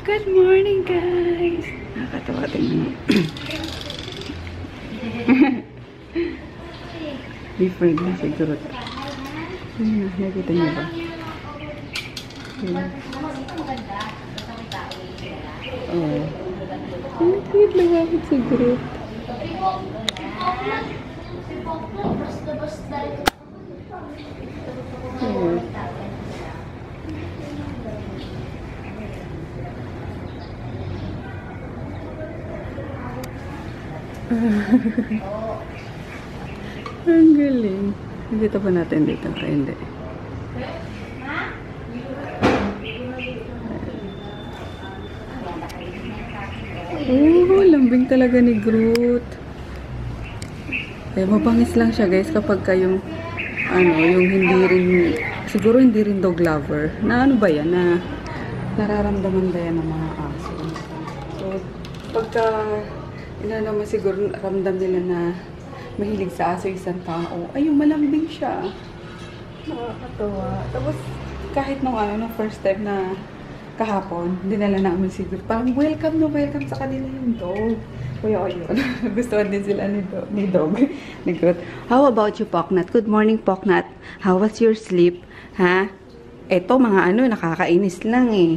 Good morning, guys! Nakakatawa tingnan. Different na siguro. Nakikita niyo ba? Oh. Nakikita lang ako siguro. Oh. Ang galing. Dito pa natin dito. Ay, hindi. Oh, lambing talaga ni Groot. Eh, mapangis lang siya, guys, kapag kayong yung hindi rin, siguro hindi rin dog lover. Na ano ba yan? Na nararamdaman ba yan ng mga aso? So, pagka naman siguro ramdam nila na mahilig sa aso isang tao, ayun, malambing siya. Nakakatawa. Tapos, kahit nung first time na kahapon, dinala namin siguro, parang welcome sa kanila yung dog. Kuya ko yun. Gustuhan din sila ni dog. Ni Groot. How about you, Poknat? Good morning, Poknat. How was your sleep? Ha? Eto, mga nakakainis lang eh.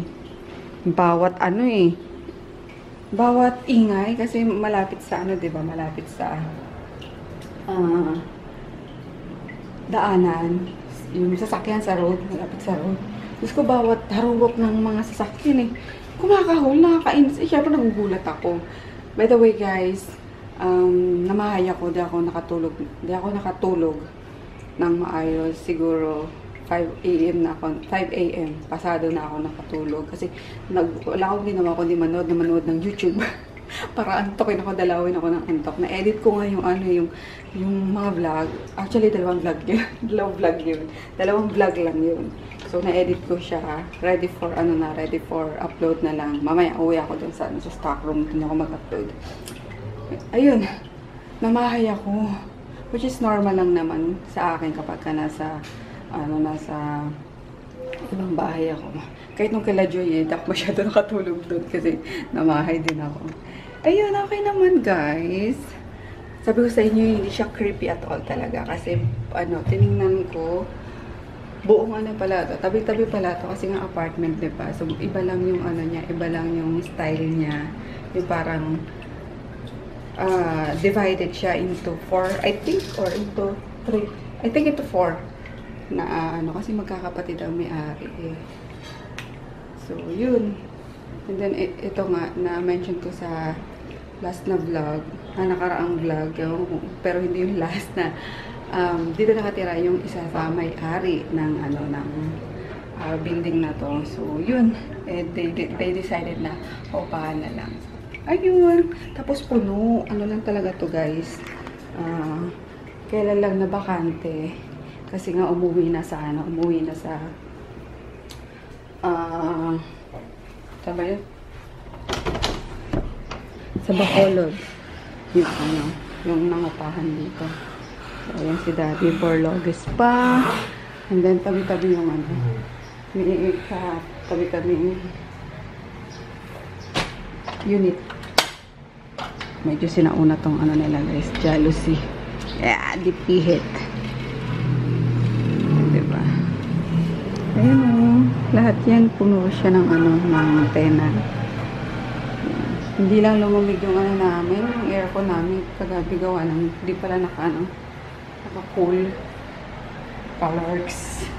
Bawat ingay, kasi malapit sa diba? Malapit sa daanan. Yung sasakyan sa road, malapit sa road. Tapos ko bawat harungok ng mga sasakyan eh. Kumakahol, nakakainis. Eh, syempre nagugulat ako. By the way, guys, namahay ako. Di ako nakatulog ng maayos. Siguro 5 AM na ako. 5 AM. Pasado na ako nakatulog. Kasi wala akong ginawa kundi manood ng YouTube. Para antokin ako, dalawin ako ng antok. Na-edit ko nga yung mga vlog. Actually, dalawang vlog yun. Dalawang vlog lang yun. So, na-edit ko siya. Ready for upload na lang. Mamaya, uwi ako dun sa stock room. Dun ako mag-upload. Ayun. Namahay ako. Which is normal lang naman sa akin kapag ka nasa ibang bahay ako. Kahit nung kila Joy, di ako masyado nakatulog doon kasi namahay din ako. Ayun, okay naman, guys. Sabi ko sa inyo, hindi siya creepy at all talaga. Kasi, tiningnan ko, buong pala to. Tabi-tabi pala to kasi nga apartment, diba? So, iba lang yung niya, iba lang yung style niya. Yung parang, divided siya into 4, I think, or into 3. I think into 4. Na kasi magkakapatid ang may-ari eh. So, yun. And then, ito nga, na-mention ko sa last na vlog, nakaraang vlog, pero hindi yung last na, dito nakatira yung isa sa may-ari ng, building na to. So, yun. They decided na, paupahan na lang. Ayun. Tapos puno. Lang talaga to, guys. Kailan lang na bakante. Kasi nga umuwi na sa saan ba yun? Sa Bacolod. Yung nangupahan dito. So, ayan si Daddy Borloges pa. And then, tabi-tabi yung tabi-tabi unit. Medyo sinauna tong nila, guys. Jealousy. Yeah, dipihit. Diba? Ayun o. Lahat yan, puno siya ng ng tena. Hindi lang lumamig yung namin, yung aircon namin. Kagabi gawa ng, hindi pala naka-cool colors.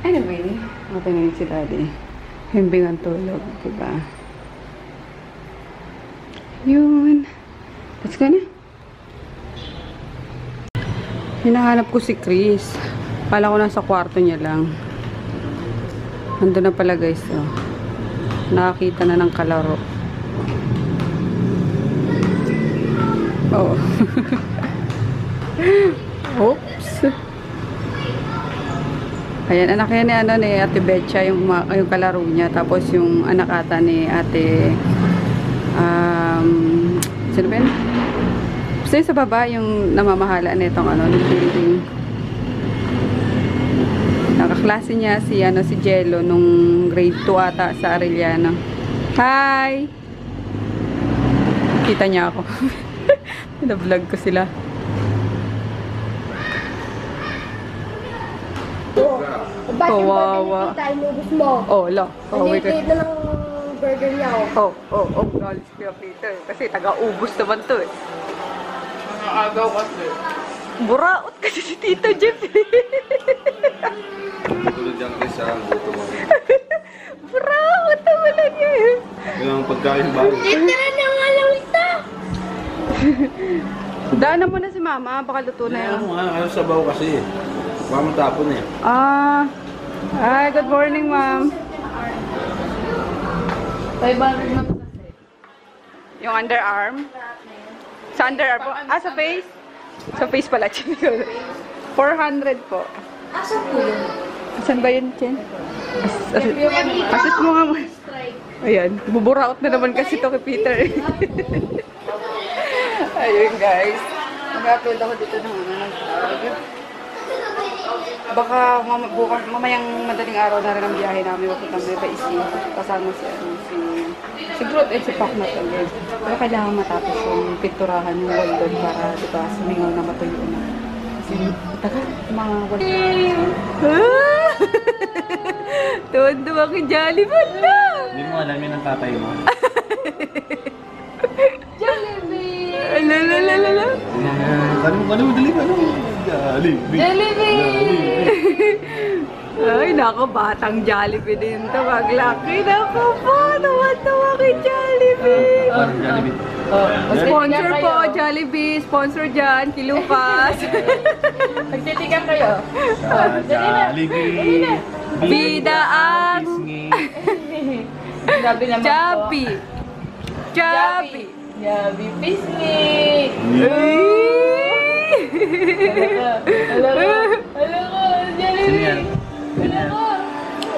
Anyway, matangin si Daddy. Himbing ang tulog, diba? Yun. Let's go na. Hinahanap ko si Chris. Kala ko nasa kwarto niya lang. Nandun na pala, guys. Oh. Nakakita na ng kalaro. Oh. Oops. Ayan, anak yan ni Ate Betcha, yung kalaro niya. Tapos yung anak ata ni Ate sino ba yun? Basta sa baba yung namamahala na itong ng building. Nakaklase niya si Jello nung grade 2 ata sa Arellano. Hi! Kita niya ako. Pina-vlog ko sila. Kawawa. Oh, la. Wait. Hindi na lang burger niya. Knowledge Kuya Peter. Kasi taga-ubos naman to eh. Agaw kasi. Buraot kasi si Tito Jeff. Tulad yan kasi sa gusto mo. Buraot naman lang yun. Yun ang pagkain bago. Tara na nga lang ito. Daanan mo na si Mama. Baka luto na yun. Ano sabaw kasi eh. Baka matapon eh. Hi, good morning, Ma'am. 500 na po. Yung underarm? Sa underarm po? Sa face? Sa face pala, Chin. 400 po. Asa po yun? Saan ba yun, Chin? Assist mo nga mo. Ayan, buburaot na naman kasi to kay Peter. Ayun, guys. Mag-upload ako dito ng vlog. Baka mamayang madaling araw na rin ang biyahe namin papuntang Nueva Ecija. Kasama si Groot at si Paknat again. Pero kailangan matapos yung pinturahan yung wall doon para, diba, sumingaw na matuyo na. Kasi, tagal, mga wall. Tuwan-tuwa kay Jollibee na! Hindi mo alam yun ang tatay mo. Jollibee! Alalala! Ano, dali ka no? Jollibee! Ay, nako, batang Jollibee din to. Maglaki, nako po. Tuwan-tuwa kay Jollibee. Jollibee. Sponsor po, Jollibee. Sponsor dyan, kay Lucas. Magtitigan kayo. Jollibee. Bida ang Sabi naman Chubby. Chubby. Yabi Pisngi! Alam ko, Jollibee! Alam ko!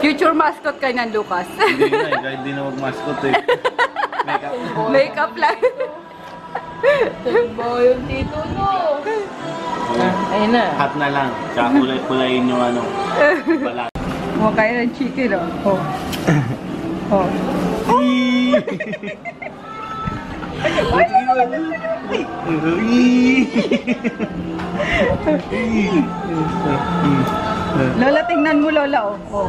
Future mascot kayo ng Lucas. Hindi na eh, kahit di na mag-mascot eh. Makeup. Makeup lang. Talbo yung tito no! Ayun na. Hot na lang. Tsaka kulay-kulayin yung ano. Balat. Mukha kayo ng chicken, oh. Oh. Lola, tingnan mo, Lola, oh.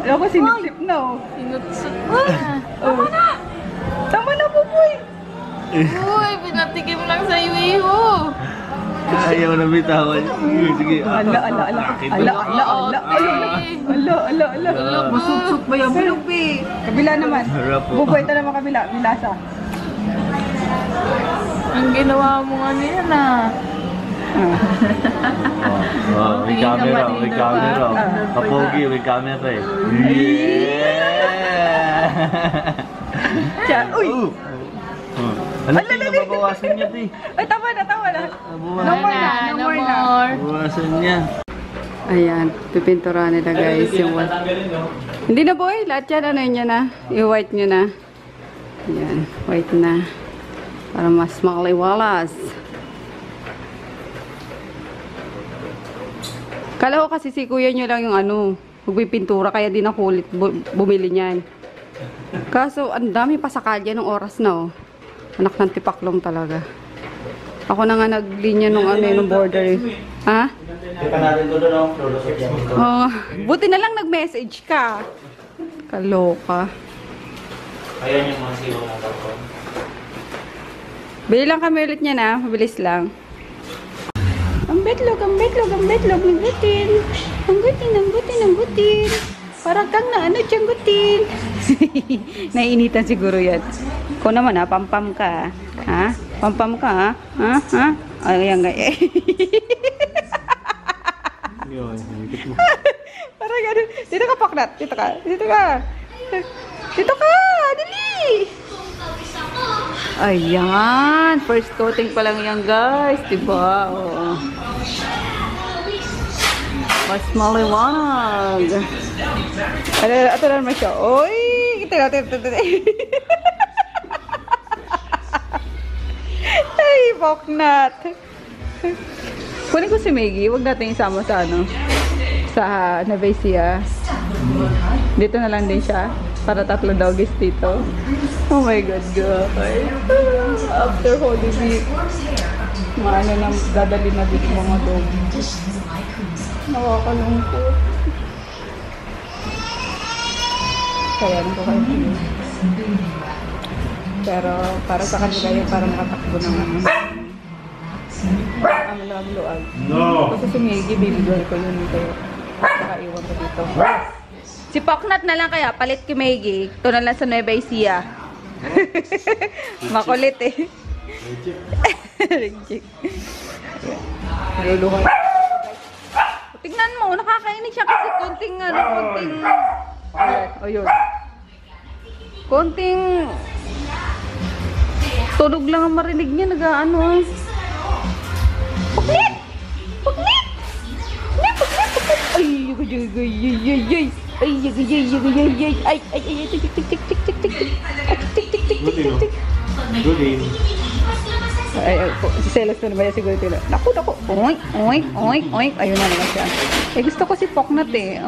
Ako, sinipsip na, oh. Sinutsut na. Tama na! Tama na, Pupoy! Uy, pinatikim lang sa iwiho. Ayaw na bitawan. Sige. Ala. Masutsut ba yan? Bulupi. Kabila naman. Harap po. Buboy, ito naman kabila. Bilasa. Ang ginawa mo nga yan ah. May camera. Kapogi, may camera eh. Yeah! Uy! Ano yung nababawasan niya, ti? Ay, tama na. No more na. Bawasan niya. Ayan, pipintura nila guys yung wall. Hindi na boy, lahat yan, ano yun na. I-white nyo na. Ayan, white na. Para mas makaliwalas. Kala ko kasi si kuya nyo lang yung ano, magpipintura, kaya di na kulit bumili niyan. Kaso, ang dami pa sa kalye nung oras na, oh. Anak ng tipaklong talaga. Ako na nga naglinya nung ano, nung border. Ha? Kita natin ko doon, lulusot yan. Oh, buti na lang nag-message ka. Kaloka. Ayan yung mga siwa ng tapon. Bili lang kami ulit niya na. Mabilis lang. Ang betlog. Nanggutin. Nanggutin. Parang kang na ano, tiyanggutin. Naiinitan siguro yan. Ko naman ha, pampam ka. Ha? Pampam ka ha? Ha? Ayan nga eh. Parang gano'n. Dito ka, Paknat. Dito ka. Dito ka. Dali. Ayan. First coating pa lang yan, guys. Diba? Oo. Mas maliwanag. Ito na naman siya. Uy! Tira. Ay, Paknat. Kunin ko si Maggie. Huwag natin isama sa ano. sa Nueva Ecija. Dito na lang din siya. Para 3 doggies dito. Oh my God, guys. After Holy Week, maano na dadali na dito mga doggies. Nakakalungkot. Kaya nang ko kayo. Pero para sa kanila yun, para makatakbo ng ang luag-luag. No! Kasi si Miggy, baby girl ko yun. Kaya nakaiwan ko dito. Si Poknat na lang kaya, palit kay Miggy. Ito na lang sa Nueva Ecija. Makulit eh. Reject. Luluhan. Tignan mo, nakakainig siya kasi konting o yun. Konting tunog lang ang marinig niya, nag-ano. Puklit! Puklit! Ay, selos na naman siguro ito. Naku. Oink, oink, oink, oink. Ayun na naman siya. Eh, gusto ko si Poknat eh.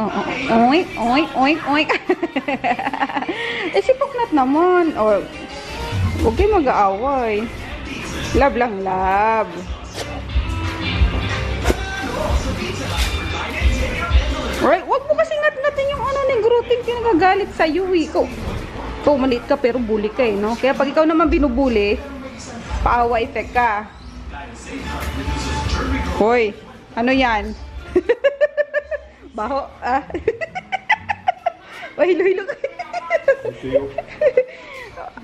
Oink, oink, oink, oink. Eh, si Poknat naman. Or, huwag kayo mag-aaway. Love lang, love. Right, wag mo kasi ngat-ngatin yung ano ni Gruting pinagagalit sa iyo eh. Ikaw maliit ka pero bully ka eh, no? Kaya pag ikaw naman binubuli, paawa effect ka. Hoy, ano yan? Baho, ah. Hilo-hilo ka.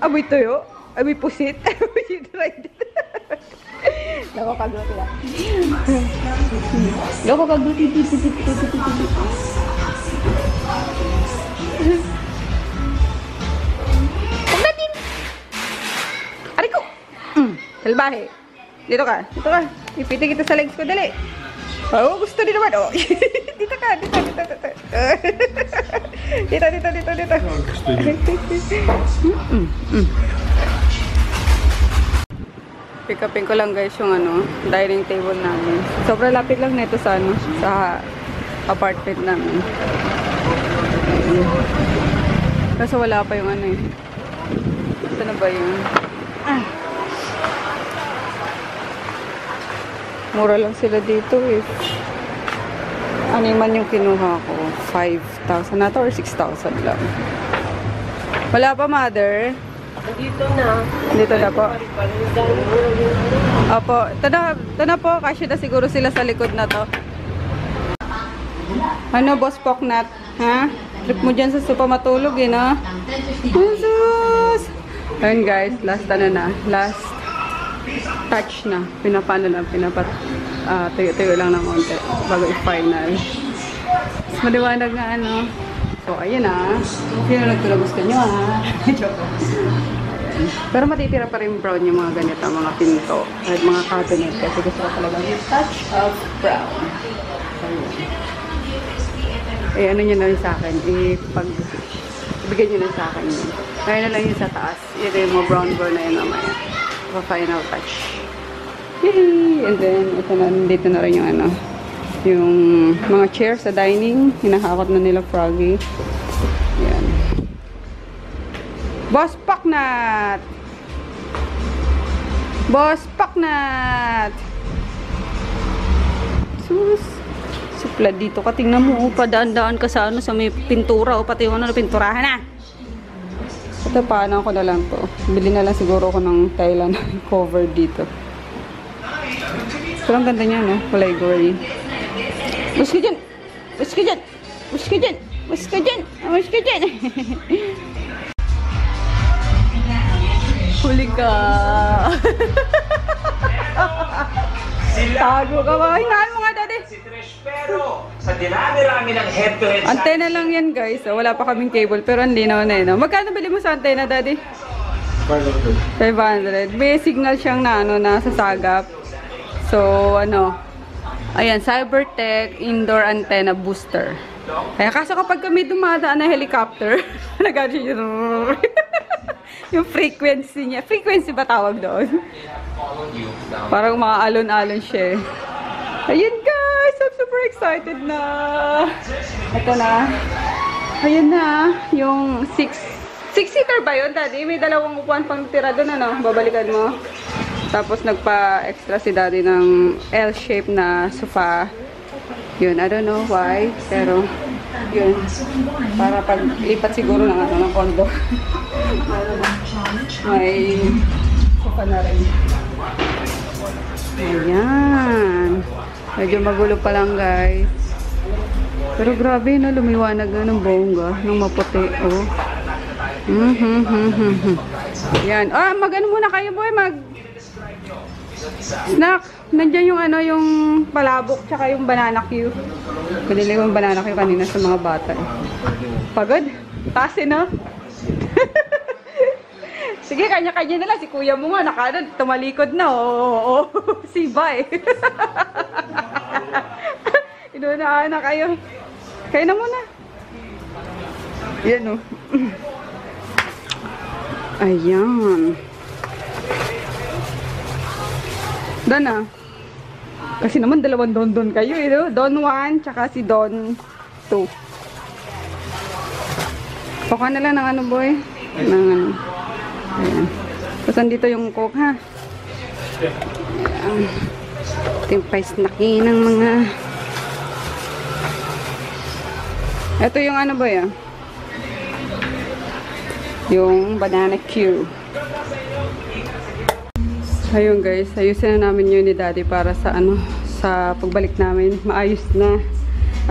Amoy tuyo? Amoy pusit? Amoy right. Nakakagulat ka. Nakakagulat. Pagdating! Aray ko! Salbahe. Dito ka. Ipitin kita sa legs ko. Dali. Oh, gusto din naman. Oh. Dito ka. Dito. Gusto niyo. Pick upin ko lang guys yung ano, dining table namin. Sobrang lapit lang nito sa ano, sa apartment namin. Kasi wala pa yung ano eh. Ito na ba yun? Mura lang sila dito eh. Ano man yung kinuha ko? 5,000 na to or 6,000 lang? Wala pa, mother? Dito na. Dito na po. Opo. Ito na po. Kasi na siguro sila sa likod na to. Ano, Boss Poknat? Ha? Trip mo dyan sa sopa matulog eh, no? Jesus! Ayun guys, last ano na. Last touch na. Pinapano lang. Tuyo-tuyo lang ng konti. Bago i-final. Mas maliwanag na ano. So, ayun ah. Sino nagtulabos ka nyo ah. Joke. Pero matitira pa rin brown yung mga ganito, mga pinto. At mga cabinet. Kasi gusto ko talaga yung touch of brown. Ayun. Eh, ano nyo na rin sa akin. Ibigay nyo na sa akin yun. Kaya na lang yun sa taas. Yun yung mga brown na yun mamaya. For final touch. Yay! And then, ito na, dito na rin yung ano. Yung mga chair sa dining. Hinahakot na nila Froggy. Yan. Boss Poknat! Boss Poknat! Sus! Supla dito ka. Tingnan mo. Padaan-daan ka sa ano, sa may pintura. O pati yung ano, pinturahan na. Ito, paano ko na lang to. Bili na lang siguro ko ng Thailand cover dito. Pero ang ganda niya, no? Kulay gray. Bus ka dyan! Bus ka dyan! Bus ka dyan! Bus ka dyan! Bus ka dyan! Huli ka! Tago ka ba? Hinaan mo nga, daddy! Pero sa dinami-rami ng head-to-head Antena lang yan, guys. Wala pa kaming cable, pero ang linaw na yun. Magkano bili mo sa antena, daddy? 500. May signal siyang na, ano, na sasagap. So, ano, ayan, Cybertech Indoor Antenna Booster. Kaya kaso kapag kami dumadaan na helicopter, nag-ano siya yung frequency niya. Frequency ba tawag doon? Parang mga alon-alon siya. Ayun guys! guys, I'm super excited na. Ito na. Ayan na, yung 6-seater ba yun, Daddy? May dalawang upuan pang tira doon, ano? Babalikan mo. Tapos nagpa-extra si Daddy ng L-shape na sofa. Yun, I don't know why, pero yun. Para pag-lipat siguro ng, ng condo. May sofa na rin. Ayan. Medyo magulo pa lang, guys. Pero grabe, no? Lumiwanag na ng bongga. Ng maputi, oh. Yan. Ah, mag-ano muna kayo, boy? Snack. Nandiyan yung ano, yung palabok tsaka yung banana Q. Pinili ko yung banana Q kanina sa mga bata. Eh. Pagod? Tasin, no? Sige, kanya-kanya na lang. Si kuya mo nga, tumalikod na. Oo, siba eh. Inuunaan na kayo. Kayo na muna. Yan, oh. Ayan. Don, ah. Kasi naman dalawang Don kayo, eh, no? Don 1, tsaka si Don 2. Poka na lang ng ano, boy. Ng ano. Ayan. Tapos andito yung coke, ha? Ayan. Ito yung pa-snacki ng mga... Ito yung ano, boy, ah. Yung banana Q. Ayun guys, ayusin na namin yun ni Daddy para sa ano, sa pagbalik namin, maayos na.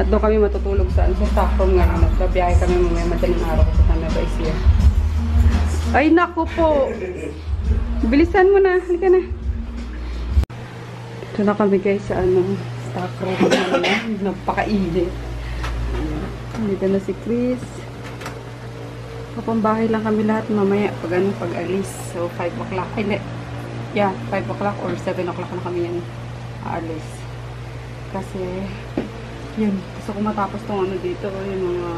At doon kami matutulog sa staff room ngayon. At babiyahe kami mamaya madaling araw sa Nueva Ecija. Ay naku po! Bilisan mo na, halika na. Ito na kami guys sa ano, staff room. Napakainit. Dito na si Chris. Papambahay lang kami lahat mamaya pag ano, pag-alis. So 5 o'clock. Ay, hindi. Yeah, 5 o'clock or 7 o'clock na kami yan aalis. Kasi, yun. Gusto ko matapos tong ano dito, yung mga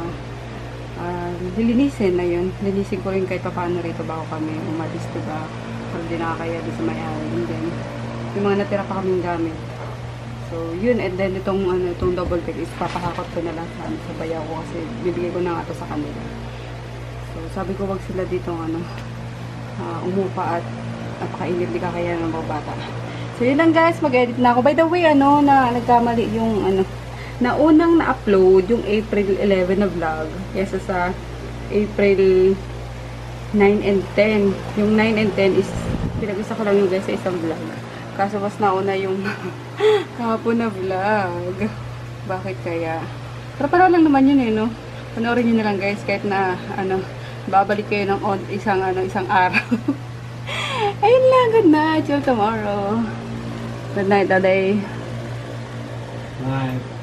lilinisin na yun. Linisin ko rin kahit paano rito bago kami umalis, diba? Pag di nakakaya doon sa may-ari. And then, yung mga natira pa kaming gamit. So, yun. And then, itong, ano, itong double deck is papakakot ko na lang sa bayaw ko kasi bibigay ko na nga ito sa kanila. So, sabi ko wag sila dito, ano, umupa at napakainit, di kaya ng mga bata. So, yun lang guys, mag-edit na ako. By the way, ano, na nagkamali yung, ano, na unang na-upload, yung April 11 na vlog, kesa sa April 9 and 10. Yung 9 and 10 is, pinag-isa ko lang yung guys sa isang vlog. Kaso mas nauna yung kahapon na vlog. Bakit kaya? Pero parang lang naman yun eh, no? Panoorin nyo na lang guys, kahit na, ano, babalik kayo ng isang araw. Ayun lang, good night till tomorrow. Good night, Daddy. Bye.